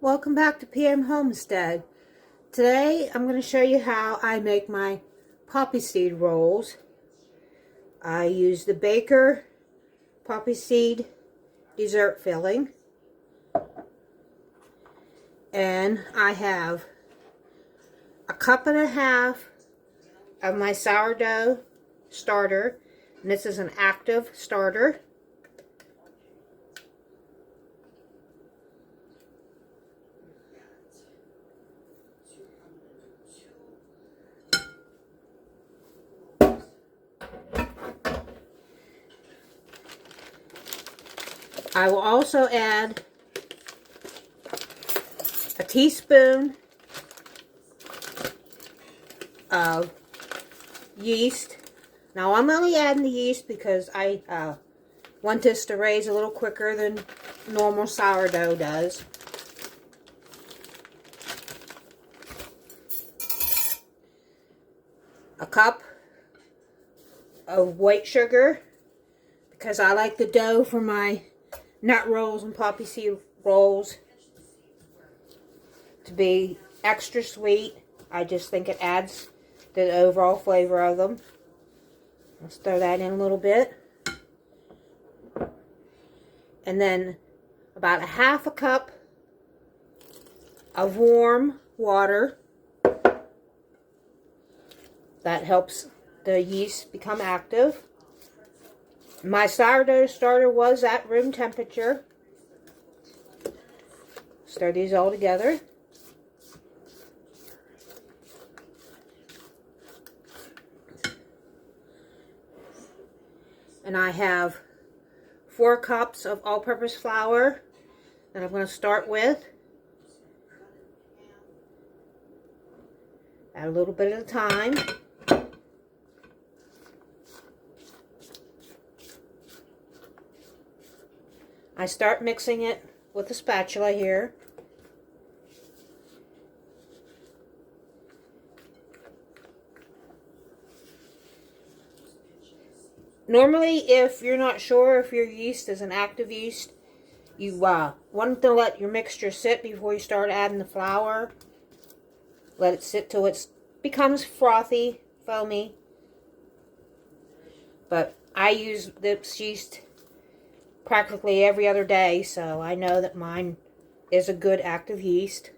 Welcome back to PM Homestead. Today I'm going to show you how I make my poppy seed rolls. I use the Baker poppy seed dessert filling, and I have a cup and a half of my sourdough starter, and this is an active starter. I will also add a teaspoon of yeast. Now I'm only adding the yeast because I want this to raise a little quicker than normal sourdough does. A cup of white sugar, because I like the dough for my nut rolls and poppy seed rolls to be extra sweet. I just think it adds the overall flavor of them. Let's throw that in a little bit. And then about a half a cup of warm water. That helps the yeast become active. My sourdough starter was at room temperature. Stir these all together. And I have 4 cups of all-purpose flour that I'm going to start with. Add a little bit at a time. I start mixing it with a spatula here. Normally, if you're not sure if your yeast is an active yeast, you want to let your mixture sit before you start adding the flour. Let it sit till it becomes frothy, foamy. But I use this yeast practically every other day, so I know that mine is a good active yeast.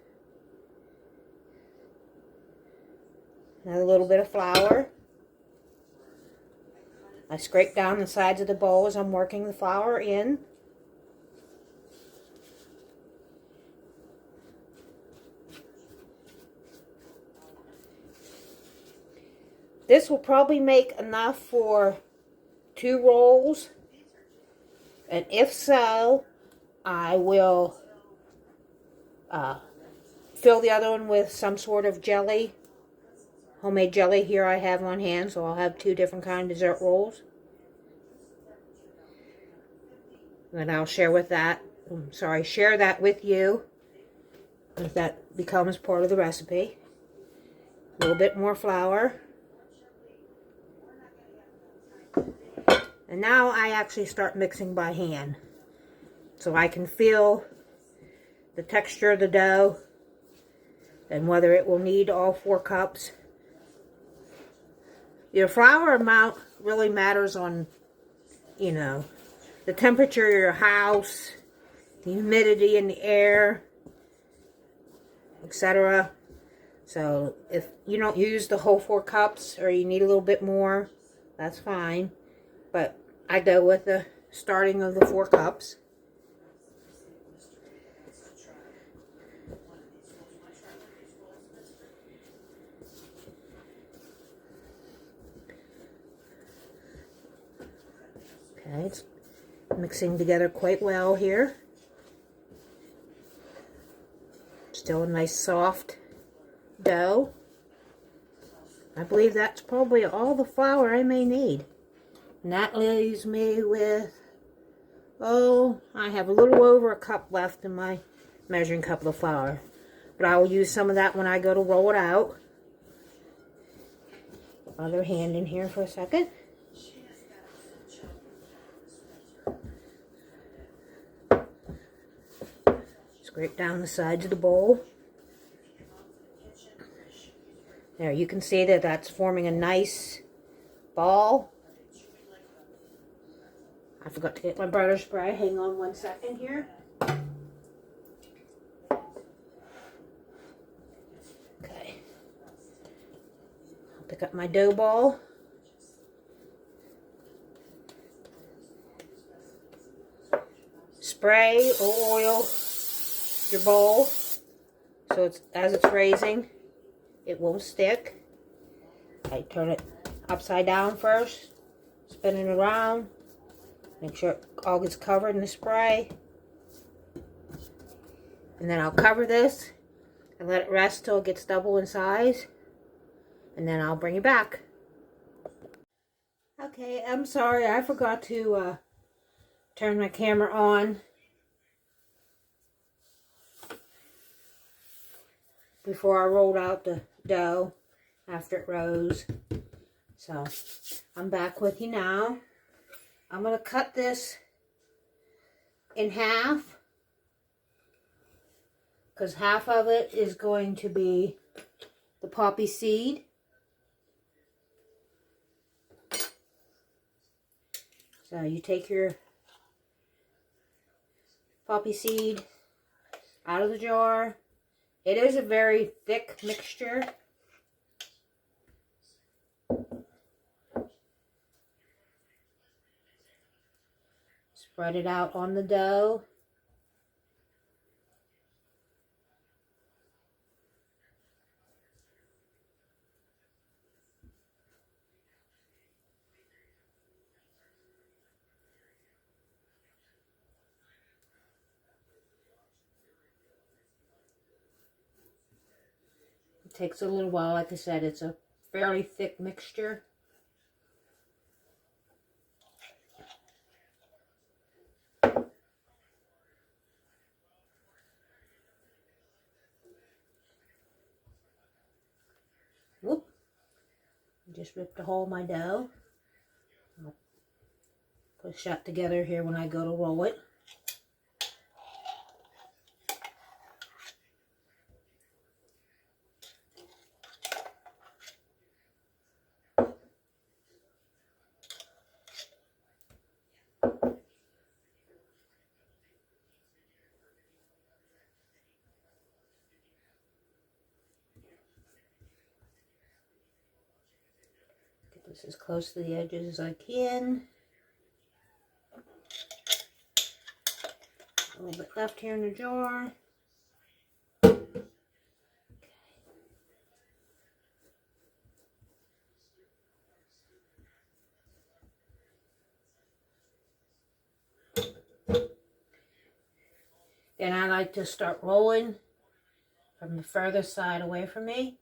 Another little bit of flour. I scrape down the sides of the bowl as I'm working the flour in. This will probably make enough for 2 rolls. And if so, I will fill the other one with some sort of jelly. Homemade jelly here I have on hand, so I'll have 2 different kind of dessert rolls. And I'll share that with you if that becomes part of the recipe. A little bit more flour. And now I actually start mixing by hand, so I can feel the texture of the dough and whether it will need all 4 cups. Your flour amount really matters on, the temperature of your house, the humidity in the air, etc. So if you don't use the whole 4 cups or you need a little bit more, that's fine. But I go with the starting of the 4 cups. Okay, it's mixing together quite well here. Still a nice soft dough. I believe that's probably all the flour I may need. And that leaves me with, I have a little over a cup left in my measuring cup of the flour. But I will use some of that when I go to roll it out. Other hand in here for a second. Scrape down the sides of the bowl. There, you can see that that's forming a nice ball. I forgot to get my butter spray. Hang on 1 second here. Okay. I'll pick up my dough ball. Spray or oil your bowl so it's as it's raising, it won't stick. I turn it upside down first, spin it around, make sure it all gets covered in the spray. And then I'll cover this and let it rest till it gets double in size. And then I'll bring it back. Okay, I'm sorry, I forgot to turn my camera on before I rolled out the dough after it rose. So I'm back with you now. I'm going to cut this in half because half of it is going to be the poppy seed. So you take your poppy seed out of the jar. It is a very thick mixture. Spread it out on the dough. It takes a little while. Like I said, it's a fairly thick mixture. Whoop. Just ripped a hole in my dough. I'll push that together here when I go to roll it. Get this as close to the edges as I can. A little bit left here in the jar. Then I like to start rolling from the further side away from me.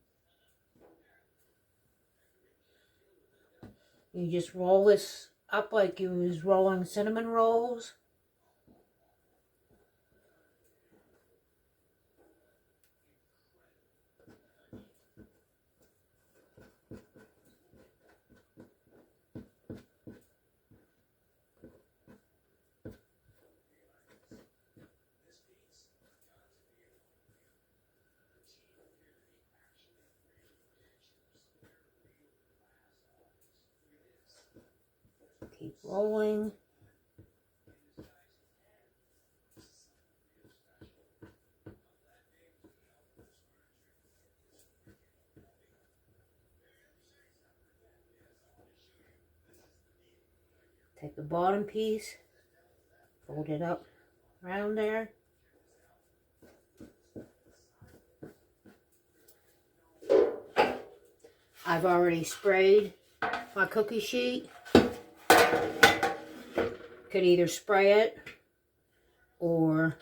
You just roll this up like you was rolling cinnamon rolls. Keep rolling. Take the bottom piece, fold it up around there. I've already sprayed my cookie sheet. Could either spray it or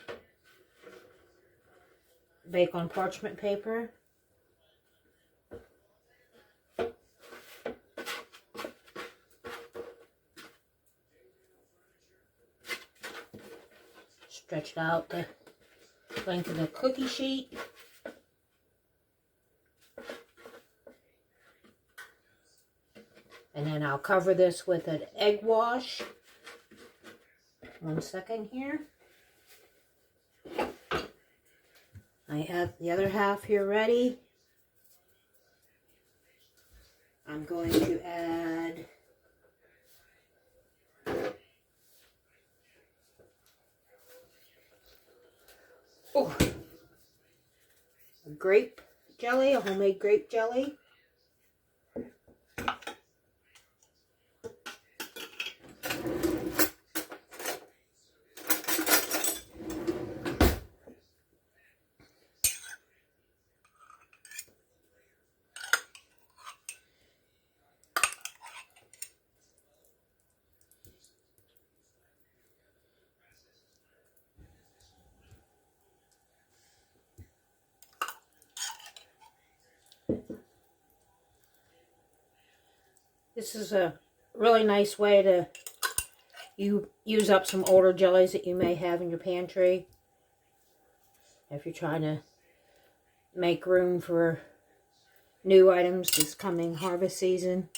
bake on parchment paper. Stretched out the length of the cookie sheet. And then I'll cover this with an egg wash. 1 second here. I have the other half here ready. I'm going to add a grape jelly, a homemade grape jelly. This is a really nice way to use up some older jellies that you may have in your pantry. If you're trying to make room for new items this coming harvest season.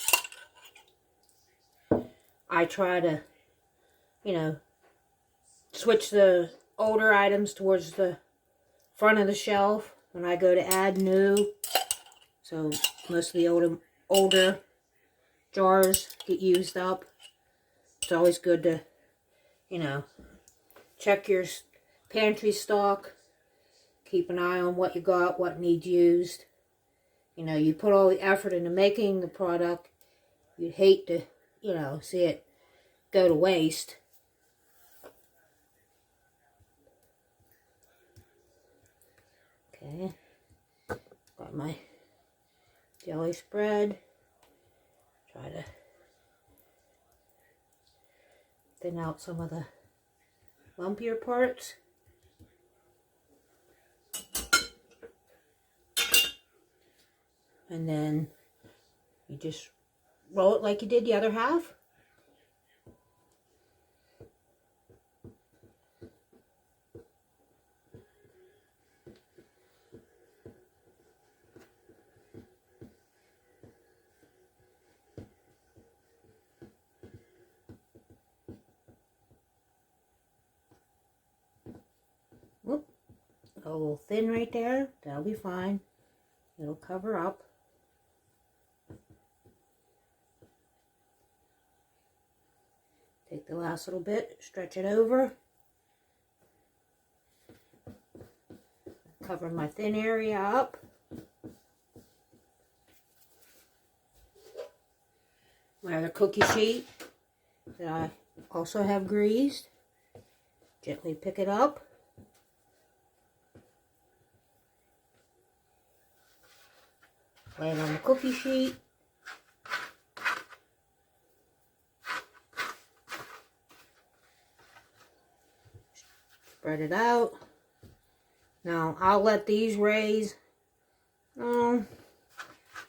I try to, switch the older items towards the front of the shelf when I go to add new. So most of the older jars get used up. It's always good to, check your pantry stock. Keep an eye on what you got, what needs used. You put all the effort into making the product. You'd hate to, see it go to waste. Okay. Got my jelly spread. Try to thin out some of the lumpier parts. And then you just roll it like you did the other half. Whoop. A little thin right there. That'll be fine. It'll cover up. Take the last little bit, stretch it over. Cover my thin area up. My other cookie sheet that I also have greased. Gently pick it up. Lay it on the cookie sheet. Spread it out. Now, I'll let these raise. I'm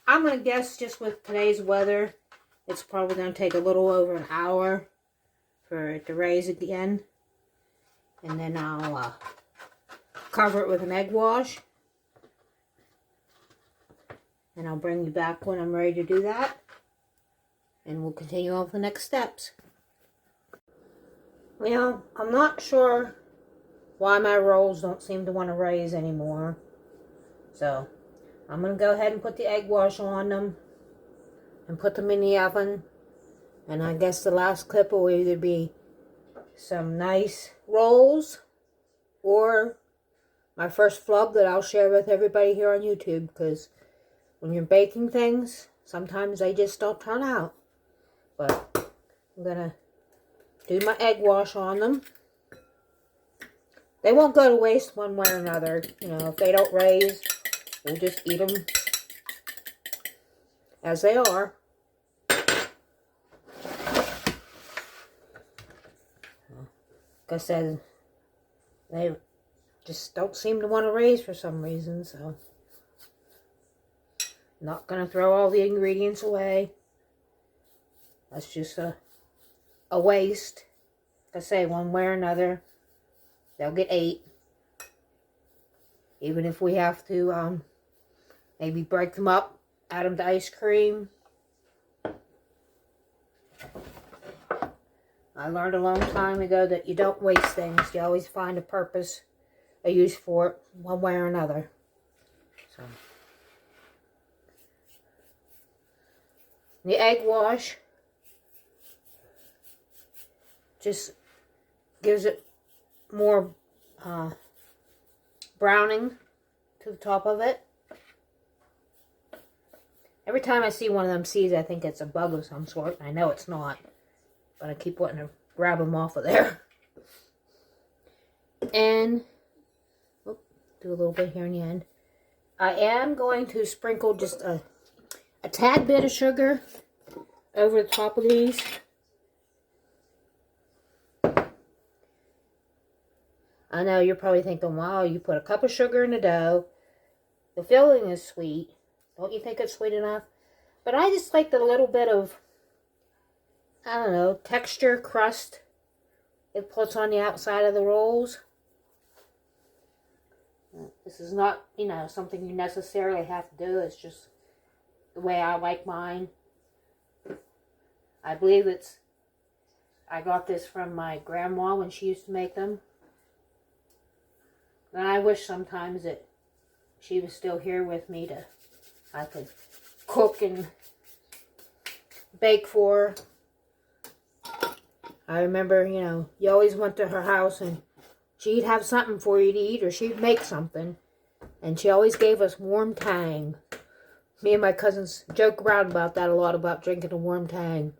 going to guess just with today's weather, it's probably going to take a little over an hour for it to raise again. And then I'll cover it with an egg wash. And I'll bring you back when I'm ready to do that. And we'll continue on with the next steps. Well, I'm not sure why my rolls don't seem to want to raise anymore. So, I'm going to go ahead and put the egg wash on them. And put them in the oven. And I guess the last clip will either be some nice rolls. Or my first flub that I'll share with everybody here on YouTube. Because when you're baking things, sometimes they just don't turn out. But I'm going to do my egg wash on them. They won't go to waste one way or another. If they don't raise, we'll just eat them as they are. Like I said, they just don't seem to want to raise for some reason, so not going to throw all the ingredients away. That's just a waste. Like I say, one way or another, they'll get ate. Even if we have to maybe break them up, add them to ice cream. I learned a long time ago that you don't waste things. You always find a purpose a use for it one way or another. So the egg wash just gives it more browning to the top of it. Every time I see one of them seeds, I think it's a bug of some sort. I know it's not, but I keep wanting to grab them off of there. And do a little bit here in the end. I am going to sprinkle just a tad bit of sugar over the top of these. I know you're probably thinking, wow, you put a cup of sugar in the dough. The filling is sweet. Don't you think it's sweet enough? But I just like the little bit of, I don't know, texture, crust it puts on the outside of the rolls. This is not, you know, something you necessarily have to do. It's just the way I like mine. I believe I got this from my grandma when she used to make them. And I wish sometimes that she was still here with me I could cook and bake for her. I remember, you know, you always went to her house and she'd have something for you to eat, or she'd make something. And she always gave us warm tang. Me and my cousins joke around about that a lot, about drinking a warm tang.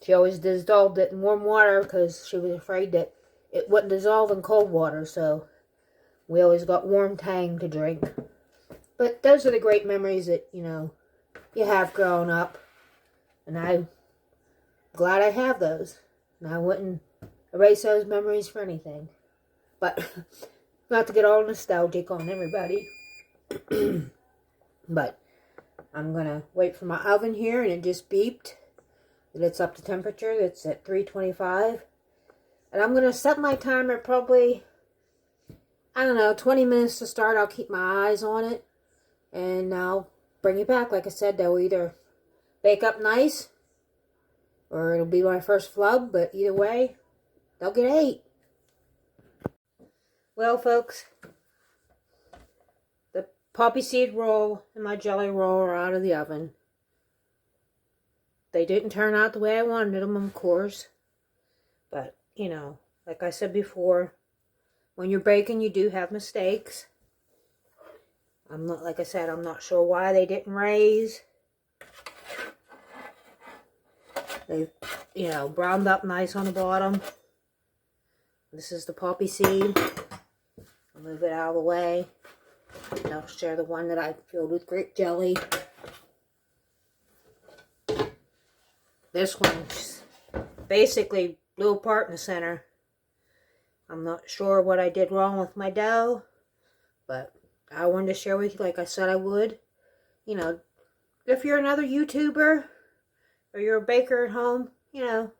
She always dissolved it in warm water because she was afraid that it wouldn't dissolve in cold water. So we always got warm tang to drink. But those are the great memories that, you know, you have growing up. And I'm glad I have those. And I wouldn't erase those memories for anything. But not to get all nostalgic on everybody. But I'm going to wait for my oven here, and it just beeped that it's up to temperature. It's at 325. And I'm going to set my timer probably, I don't know, 20 minutes to start. I'll keep my eyes on it. And I'll bring it back. Like I said, they'll either bake up nice, or it'll be my first flub. But either way, they'll get ate. Well, folks, the poppy seed roll and my jelly roll are out of the oven. They didn't turn out the way I wanted them, of course. But, you know, like I said before, when you're baking, you do have mistakes. Like I said, I'm not sure why they didn't raise. They, you know, browned up nice on the bottom. This is the poppy seed. I'll move it out of the way. And I'll share the one that I filled with grape jelly. This one basically blew apart in the center. I'm not sure what I did wrong with my dough, but I wanted to share with you like I said I would. You know, if you're another YouTuber or you're a baker at home, you know,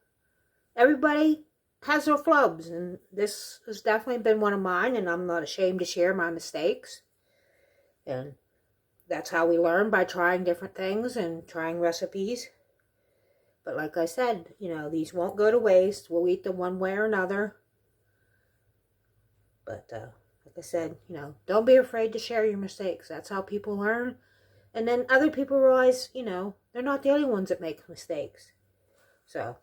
everybody has their flubs, and this has definitely been one of mine, and I'm not ashamed to share my mistakes. And that's how we learn, by trying different things and trying recipes. But like I said, you know, these won't go to waste. We'll eat them one way or another. But like I said, you know, don't be afraid to share your mistakes. That's how people learn. And then other people realize, you know, they're not the only ones that make mistakes. So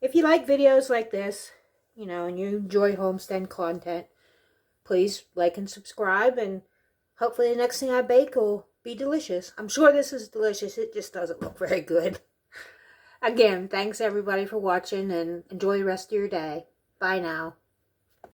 if you like videos like this, you know, and you enjoy homestead content, please like and subscribe, and hopefully the next thing I bake will be delicious. I'm sure this is delicious. It just doesn't look very good. Again, thanks everybody for watching, and enjoy the rest of your day. Bye now.